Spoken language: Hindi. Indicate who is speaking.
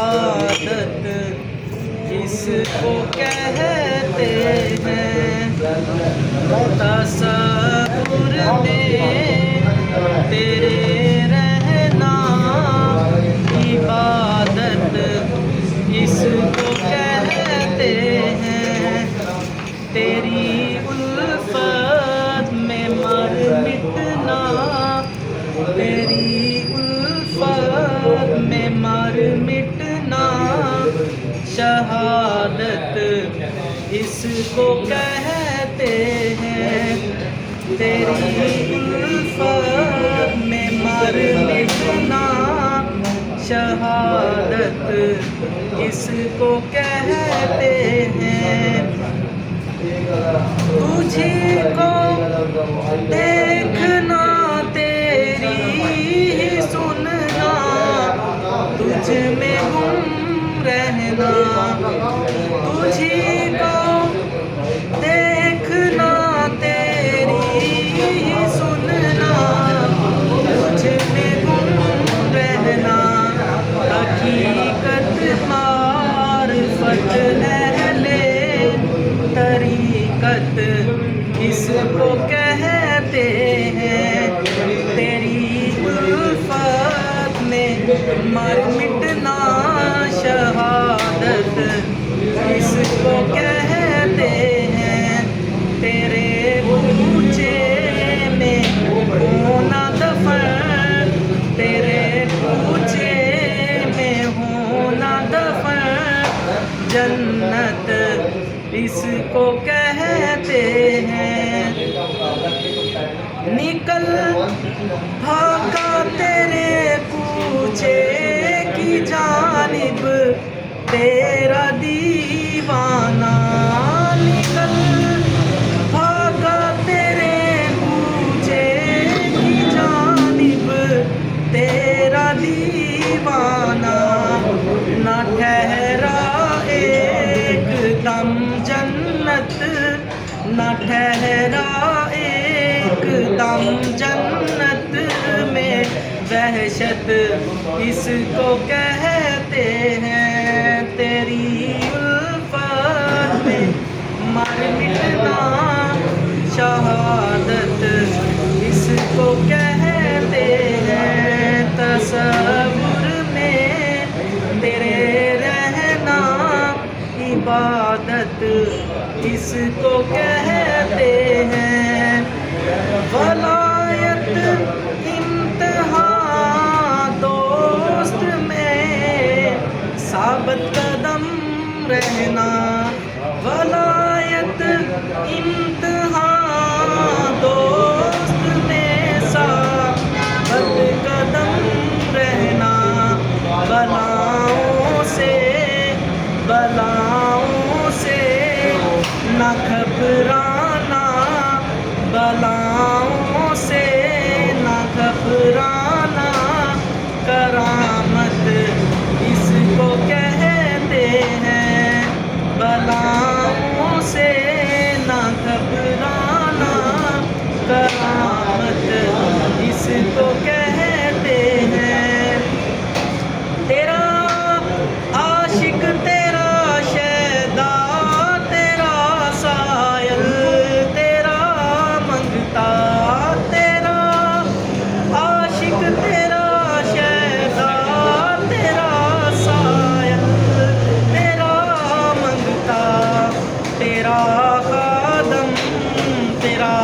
Speaker 1: इबादत इसको कहते हैं। तसव्वुर में तेरे रहना इबादत इसको कहते हैं। तेरी उल्फत में मर मिटना, तेरी उल्फत में मर मिटना शहादत इसको कहते हैं। तेरी उल्फत में मर मिटना शहादत इसको कहते हैं। तुझी को देखना तेरी ही सुनना, तुझ में गुम रहना। तुझी को देखना तेरी ही सुनना, तुझ में गुम रहना। हकीकत मारिफत अहले तरीकत इसको कहते हैं। तेरी उल्फत में मर मिटना शहादत इसको कहते हैं। तेरे पूछे में होना दफन, तेरे पूछे में होना दफन जन्नत इसको कहते हैं। निकल भागा तेरे पूछे की जानिब तेरा दीवाना। निकल भागा तेरे पूछे की जानिब तेरा दीवाना। न ठहरा एक दम जन्नत, न ठहरा एक दम जन्नत में वहशत इसको कहते हैं। तेरी उल्फत में मर मिटना शहादत इसको कहते हैं। तसव्वुर में तेरे रहना इबादत इसको कहते हैं। वलायत इम्तिहान दोस्त में साबित कदम रहना। वलायत इम्तिहान दोस्त में साबित कदम रहना। बलाओं से न घबराना, बलाओं से न घबराना। करामत इसको कहते हैं। बलाओं से न घबराना करामत इसको कहते हैं। तेरा आशिक तेरा शैदा तेरा सायल तेरा मंगता। तेरा आशिक तेरा शैदा तेरा सायल तेरा मंगता। तेरा खादम तेरा